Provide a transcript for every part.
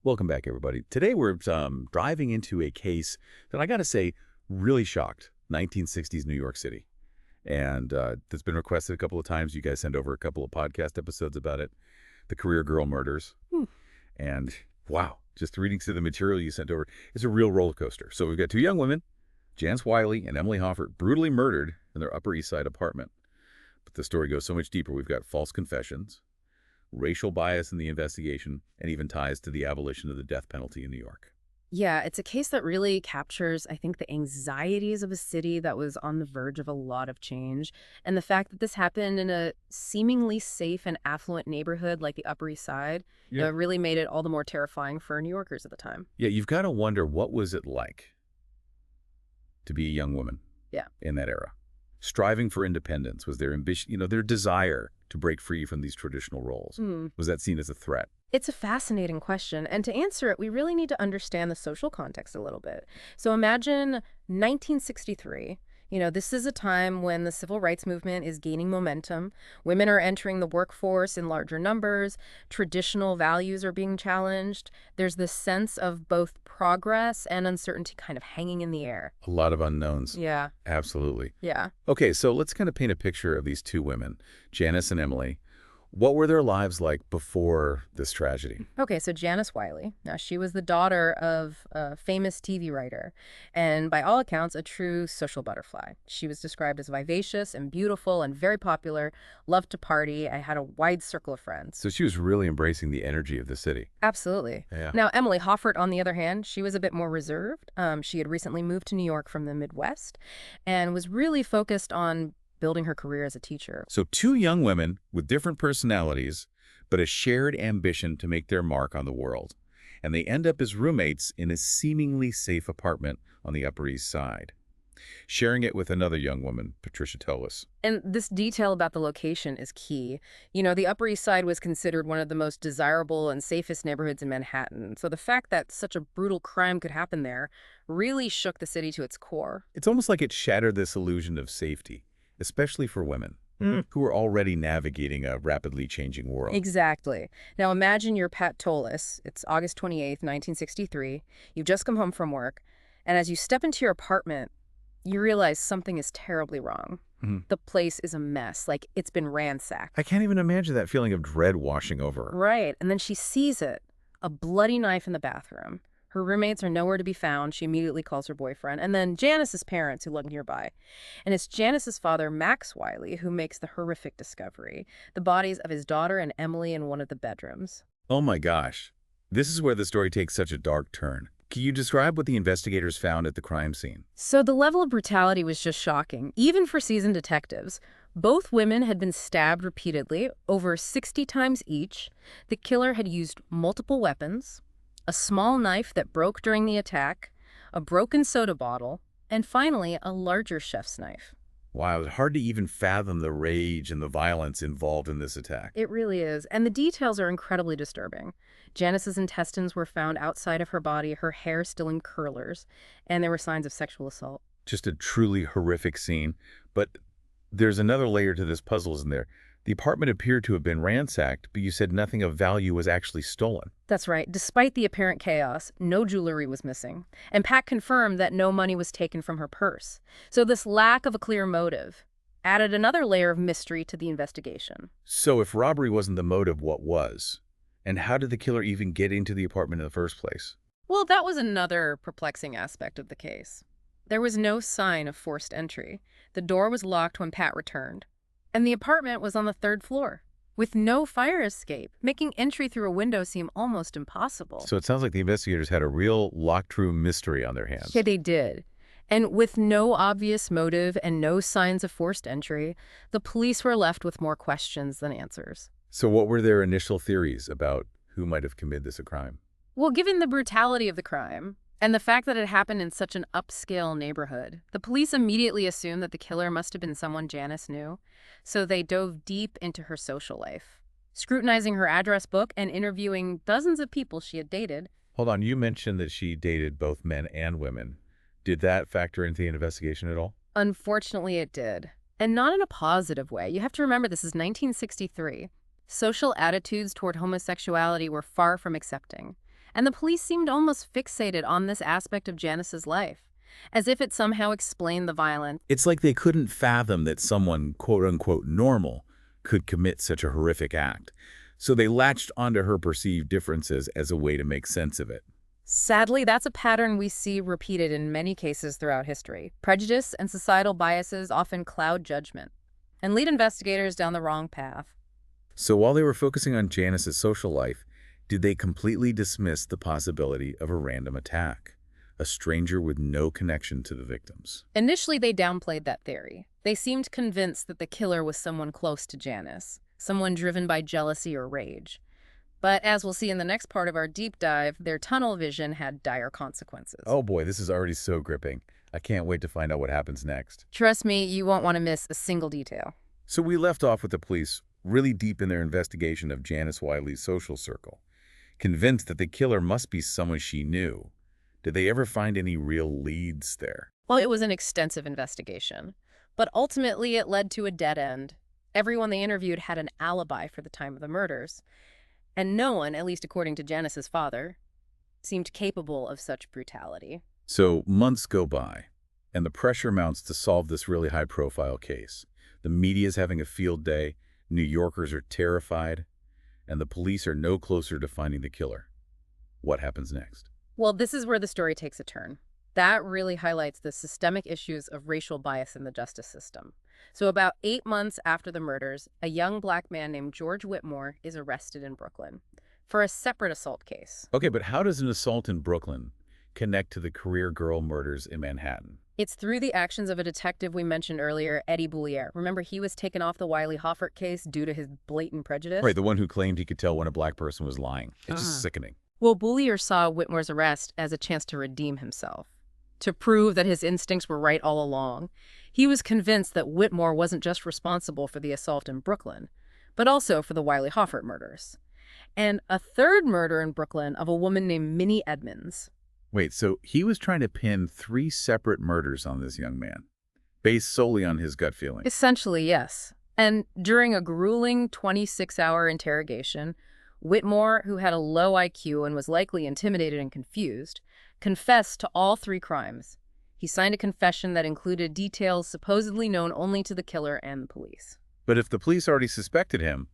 Welcome back, everybody. Today we're driving into a case that I got to say really shocked 1960s New York City. And that's been requested a couple of times. You guys sent over a couple of podcast episodes about it. The Career Girl murders. And wow, just reading through the material you sent over, it's a real roller coaster. So we've got two young women, Janice Wiley and Emily Hoffert, brutally murdered in their Upper East Side apartment. But the story goes so much deeper. We've got false confessions, racial bias in the investigation, and even ties to the abolition of the death penalty in New York. Yeah, it's a case that really captures, I think, the anxieties of a city that was on the verge of a lot of change. And the fact that this happened in a seemingly safe and affluent neighborhood like the Upper East Side, it really made it all the more terrifying for New Yorkers at the time. Yeah, you've got to wonder, what was it like to be a young woman in that era? Striving for independence, was their ambition, their desire to break free from these traditional roles? Was that seen as a threat? It's a fascinating question, and to answer it, we really need to understand the social context a little bit. So imagine 1963. This is a time when the civil rights movement is gaining momentum. Women are entering the workforce in larger numbers. Traditional values are being challenged. There's this sense of both progress and uncertainty kind of hanging in the air. A lot of unknowns. Yeah. Absolutely. Yeah. Okay, so let's kind of paint a picture of these two women, Janice and Emily. What were their lives like before this tragedy? Okay, so Janice Wiley. Now, she was the daughter of a famous TV writer and, by all accounts, a true social butterfly. She was described as vivacious and beautiful and very popular, loved to party, and had a wide circle of friends. So she was really embracing the energy of the city. Absolutely. Yeah. Now, Emily Hoffert, on the other hand, she was a bit more reserved. She had recently moved to New York from the Midwest and was really focused on building her career as a teacher. So two young women with different personalities, but a shared ambition to make their mark on the world. And they end up as roommates in a seemingly safe apartment on the Upper East Side, sharing it with another young woman, Patricia Tolis. And this detail about the location is key. The Upper East Side was considered one of the most desirable and safest neighborhoods in Manhattan. So the fact that such a brutal crime could happen there really shook the city to its core. It's almost like it shattered this illusion of safety, especially for women who are already navigating a rapidly changing world. Exactly. Now imagine you're Pat Tolis. It's August 28th, 1963. You've just come home from work. And as you step into your apartment, you realize something is terribly wrong. The place is a mess, like it's been ransacked. I can't even imagine that feeling of dread washing over her. Right. And then she sees it, a bloody knife in the bathroom. Her roommates are nowhere to be found. She immediately calls her boyfriend. And then Janice's parents, who live nearby. And it's Janice's father, Max Wiley, who makes the horrific discovery. The bodies of his daughter and Emily in one of the bedrooms. Oh my gosh. This is where the story takes such a dark turn. Can you describe what the investigators found at the crime scene? So the level of brutality was just shocking, even for seasoned detectives. Both women had been stabbed repeatedly, over 60 times each. The killer had used multiple weapons, a small knife that broke during the attack, a broken soda bottle, and finally, a larger chef's knife. Wow, it's hard to even fathom the rage and the violence involved in this attack. It really is, and the details are incredibly disturbing. Janice's intestines were found outside of her body, her hair still in curlers, and there were signs of sexual assault. Just a truly horrific scene. But there's another layer to this puzzle, isn't there? The apartment appeared to have been ransacked, but you said nothing of value was actually stolen. That's right. Despite the apparent chaos, no jewelry was missing. And Pat confirmed that no money was taken from her purse. So this lack of a clear motive added another layer of mystery to the investigation. So if robbery wasn't the motive, what was? And how did the killer even get into the apartment in the first place? Well, that was another perplexing aspect of the case. There was no sign of forced entry. The door was locked when Pat returned. And the apartment was on the 3rd floor, with no fire escape, making entry through a window seem almost impossible. So it sounds like the investigators had a real locked room mystery on their hands. Yeah, they did. And with no obvious motive and no signs of forced entry, the police were left with more questions than answers. So what were their initial theories about who might have committed this crime? Well, given the brutality of the crime, and the fact that it happened in such an upscale neighborhood, the police immediately assumed that the killer must have been someone Janice knew. So they dove deep into her social life, scrutinizing her address book and interviewing dozens of people she had dated. Hold on, you mentioned that she dated both men and women. Did that factor into the investigation at all? Unfortunately, it did. And not in a positive way. You have to remember this is 1963. Social attitudes toward homosexuality were far from accepting. And the police seemed almost fixated on this aspect of Janice's life, as if it somehow explained the violence. It's like they couldn't fathom that someone, quote-unquote, normal could commit such a horrific act. So they latched onto her perceived differences as a way to make sense of it. Sadly, that's a pattern we see repeated in many cases throughout history. Prejudice and societal biases often cloud judgment and lead investigators down the wrong path. So while they were focusing on Janice's social life, did they completely dismiss the possibility of a random attack? A stranger with no connection to the victims. Initially, they downplayed that theory. They seemed convinced that the killer was someone close to Janice, someone driven by jealousy or rage. But as we'll see in the next part of our deep dive, their tunnel vision had dire consequences. Oh boy, this is already so gripping. I can't wait to find out what happens next. Trust me, you won't want to miss a single detail. So we left off with the police really deep in their investigation of Janice Wiley's social circle, convinced that the killer must be someone she knew. Did they ever find any real leads there? Well, it was an extensive investigation, but ultimately it led to a dead end. Everyone they interviewed had an alibi for the time of the murders, and no one, at least according to Janice's father, seemed capable of such brutality. So months go by, and the pressure mounts to solve this really high-profile case. The media's having a field day, New Yorkers are terrified, and the police are no closer to finding the killer. What happens next? Well, this is where the story takes a turn. That really highlights the systemic issues of racial bias in the justice system. So about 8 months after the murders, a young black man named George Whitmore is arrested in Brooklyn for a separate assault case. Okay, but how does an assault in Brooklyn connect to the Career Girl murders in Manhattan? It's through the actions of a detective we mentioned earlier, Eddie Boulier. Remember, he was taken off the Wiley Hoffert case due to his blatant prejudice? Right, the one who claimed he could tell when a black person was lying. It's just sickening. Well, Boulier saw Whitmore's arrest as a chance to redeem himself, to prove that his instincts were right all along. He was convinced that Whitmore wasn't just responsible for the assault in Brooklyn, but also for the Wiley Hoffert murders. And a third murder in Brooklyn of a woman named Minnie Edmonds. Wait, so he was trying to pin 3 separate murders on this young man, based solely on his gut feeling. Essentially, yes. And during a grueling 26-hour interrogation, Whitmore, who had a low IQ and was likely intimidated and confused, confessed to all 3 crimes. He signed a confession that included details supposedly known only to the killer and the police. But if the police already suspected him,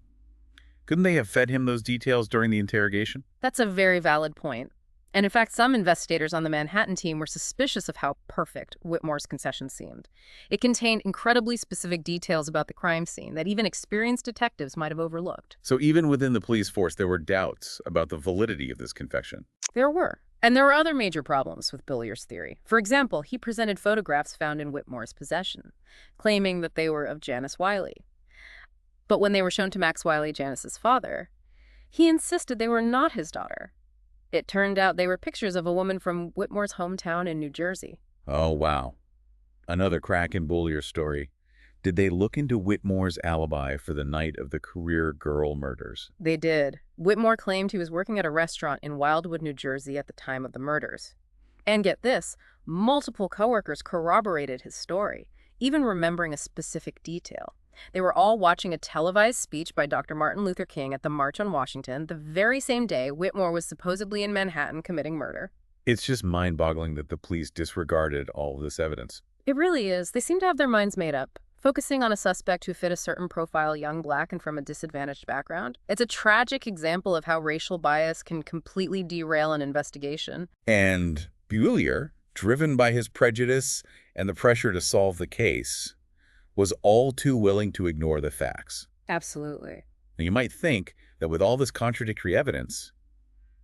couldn't they have fed him those details during the interrogation? That's a very valid point. And in fact, some investigators on the Manhattan team were suspicious of how perfect Whitmore's confession seemed. It contained incredibly specific details about the crime scene that even experienced detectives might have overlooked. So even within the police force, there were doubts about the validity of this confession. There were. And there were other major problems with Boulier's theory. For example, he presented photographs found in Whitmore's possession, claiming that they were of Janice Wiley. But when they were shown to Max Wiley, Janice's father, he insisted they were not his daughter. It turned out they were pictures of a woman from Whitmore's hometown in New Jersey. Oh, wow. Another crack in Boulier's story. Did they look into Whitmore's alibi for the night of the Career Girl murders? They did. Whitmore claimed he was working at a restaurant in Wildwood, New Jersey at the time of the murders. And get this, multiple coworkers corroborated his story, even remembering a specific detail. They were all watching a televised speech by Dr. Martin Luther King at the March on Washington the very same day Whitmore was supposedly in Manhattan committing murder. It's just mind-boggling that the police disregarded all of this evidence. It really is. They seem to have their minds made up, focusing on a suspect who fit a certain profile, young, black, and from a disadvantaged background. It's a tragic example of how racial bias can completely derail an investigation. And Boulier, driven by his prejudice and the pressure to solve the case, was all too willing to ignore the facts. Absolutely. Now, you might think that with all this contradictory evidence,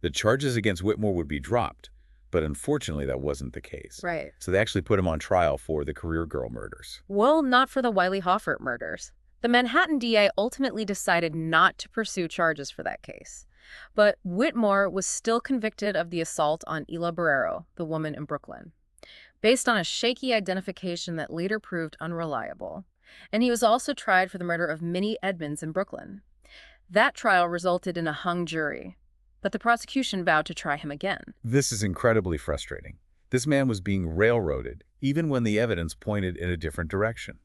the charges against Whitmore would be dropped, but unfortunately that wasn't the case. Right. So they actually put him on trial for the Career Girl murders. Well, not for the Wiley Hoffert murders. The Manhattan DA ultimately decided not to pursue charges for that case. But Whitmore was still convicted of the assault on Ela Barrero, the woman in Brooklyn, based on a shaky identification that later proved unreliable. And he was also tried for the murder of Minnie Edmonds in Brooklyn. That trial resulted in a hung jury, but the prosecution vowed to try him again. This is incredibly frustrating. This man was being railroaded, even when the evidence pointed in a different direction.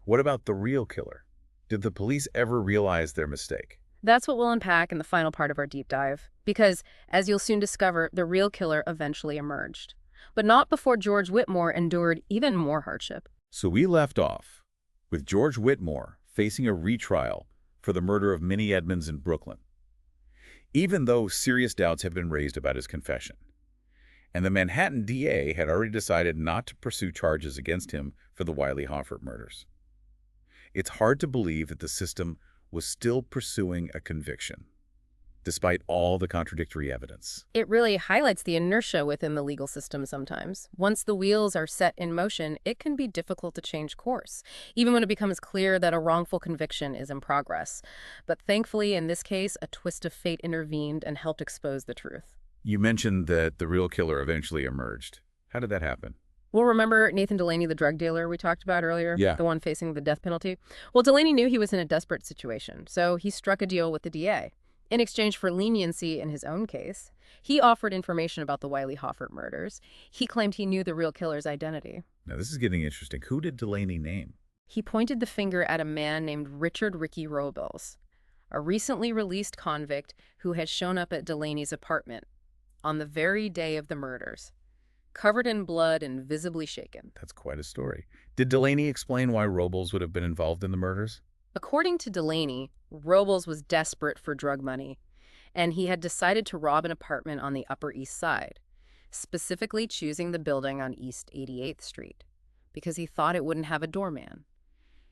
What about the real killer? Did the police ever realize their mistake? That's what we'll unpack in the final part of our deep dive. Because, as you'll soon discover, the real killer eventually emerged. But not before George Whitmore endured even more hardship. So we left off with George Whitmore facing a retrial for the murder of Minnie Edmonds in Brooklyn, even though serious doubts have been raised about his confession. And the Manhattan DA had already decided not to pursue charges against him for the Wiley Hoffert murders. It's hard to believe that the system was still pursuing a conviction, despite all the contradictory evidence. It really highlights the inertia within the legal system sometimes. Once the wheels are set in motion, it can be difficult to change course, even when it becomes clear that a wrongful conviction is in progress. But thankfully, in this case, a twist of fate intervened and helped expose the truth. You mentioned that the real killer eventually emerged. How did that happen? Well, remember Nathan Delaney, the drug dealer we talked about earlier? Yeah. The one facing the death penalty? Well, Delaney knew he was in a desperate situation, so he struck a deal with the DA. In exchange for leniency in his own case, he offered information about the Wiley Hoffert murders. He claimed he knew the real killer's identity. Now, this is getting interesting. Who did Delaney name? He pointed the finger at a man named Richard Ricky Robles, a recently released convict who had shown up at Delaney's apartment on the very day of the murders, covered in blood and visibly shaken. That's quite a story. Did Delaney explain why Robles would have been involved in the murders? According to Delaney, Robles was desperate for drug money, and he had decided to rob an apartment on the Upper East Side, specifically choosing the building on East 88th Street, because he thought it wouldn't have a doorman.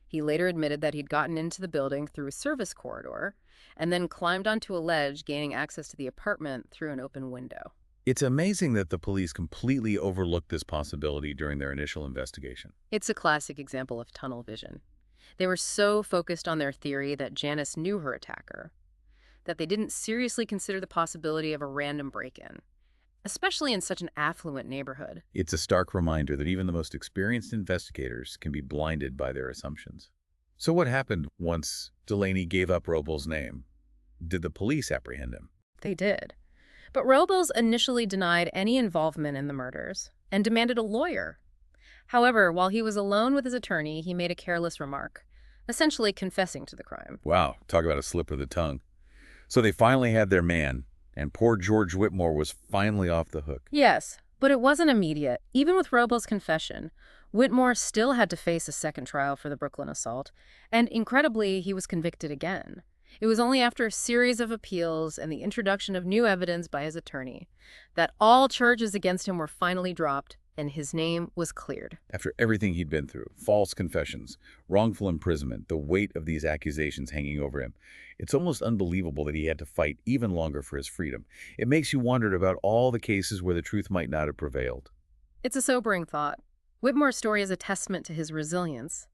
He later admitted that he'd gotten into the building through a service corridor and then climbed onto a ledge, gaining access to the apartment through an open window. It's amazing that the police completely overlooked this possibility during their initial investigation. It's a classic example of tunnel vision. They were so focused on their theory that Janice knew her attacker that they didn't seriously consider the possibility of a random break-in, especially in such an affluent neighborhood. It's a stark reminder that even the most experienced investigators can be blinded by their assumptions. So what happened once Delaney gave up Robles' name? Did the police apprehend him? They did. But Robles initially denied any involvement in the murders and demanded a lawyer. However, while he was alone with his attorney, he made a careless remark, essentially confessing to the crime. Wow, talk about a slip of the tongue. So they finally had their man, and poor George Whitmore was finally off the hook. Yes, but it wasn't immediate. Even with Robles' confession, Whitmore still had to face a second trial for the Brooklyn assault, and incredibly, he was convicted again. It was only after a series of appeals and the introduction of new evidence by his attorney that all charges against him were finally dropped and his name was cleared. After everything he'd been through, false confessions, wrongful imprisonment, the weight of these accusations hanging over him, it's almost unbelievable that he had to fight even longer for his freedom. It makes you wonder about all the cases where the truth might not have prevailed. It's a sobering thought. Whitmore's story is a testament to his resilience,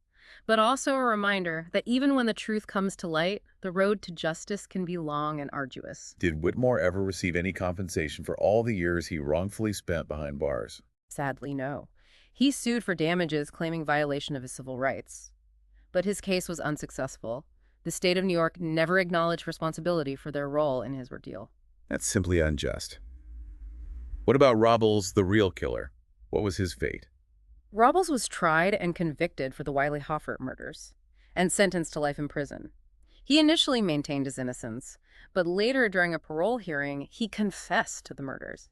but also a reminder that even when the truth comes to light, the road to justice can be long and arduous. Did Whitmore ever receive any compensation for all the years he wrongfully spent behind bars? Sadly, no. He sued for damages claiming violation of his civil rights. But his case was unsuccessful. The state of New York never acknowledged responsibility for their role in his ordeal. That's simply unjust. What about Robles, the real killer? What was his fate? Robles was tried and convicted for the Wiley Hoffert murders and sentenced to life in prison. He initially maintained his innocence, but later during a parole hearing, he confessed to the murders,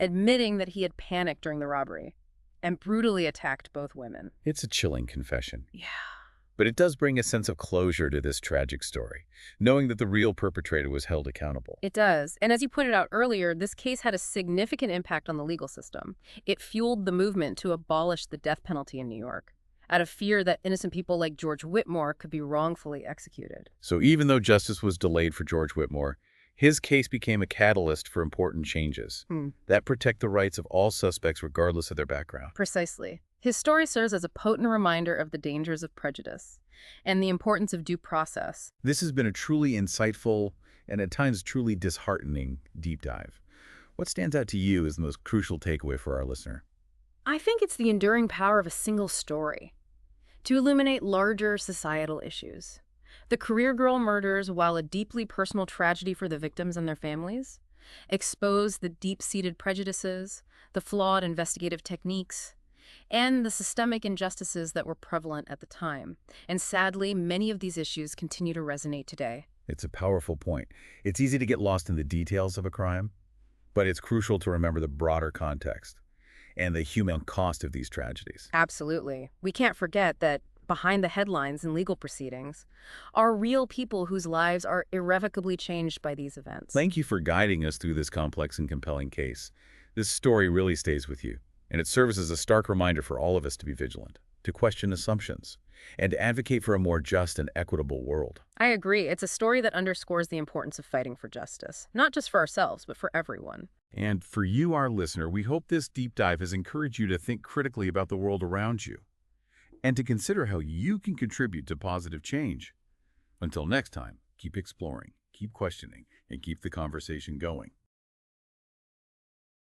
admitting that he had panicked during the robbery and brutally attacked both women. It's a chilling confession. Yeah. But it does bring a sense of closure to this tragic story, knowing that the real perpetrator was held accountable. It does. And as you pointed out earlier, this case had a significant impact on the legal system. It fueled the movement to abolish the death penalty in New York, out of fear that innocent people like George Whitmore could be wrongfully executed. So even though justice was delayed for George Whitmore, his case became a catalyst for important changes that protect the rights of all suspects regardless of their background. Precisely. His story serves as a potent reminder of the dangers of prejudice and the importance of due process. This has been a truly insightful and at times truly disheartening deep dive. What stands out to you as the most crucial takeaway for our listener? I think it's the enduring power of a single story to illuminate larger societal issues. The Career Girl murders, while a deeply personal tragedy for the victims and their families, expose the deep-seated prejudices, the flawed investigative techniques, and the systemic injustices that were prevalent at the time. And sadly, many of these issues continue to resonate today. It's a powerful point. It's easy to get lost in the details of a crime, but it's crucial to remember the broader context and the human cost of these tragedies. Absolutely. We can't forget that behind the headlines and legal proceedings are real people whose lives are irrevocably changed by these events. Thank you for guiding us through this complex and compelling case. This story really stays with you, and it serves as a stark reminder for all of us to be vigilant, to question assumptions, and to advocate for a more just and equitable world. I agree. It's a story that underscores the importance of fighting for justice, not just for ourselves, but for everyone. And for you, our listener, we hope this deep dive has encouraged you to think critically about the world around you and to consider how you can contribute to positive change. Until next time, keep exploring, keep questioning, and keep the conversation going.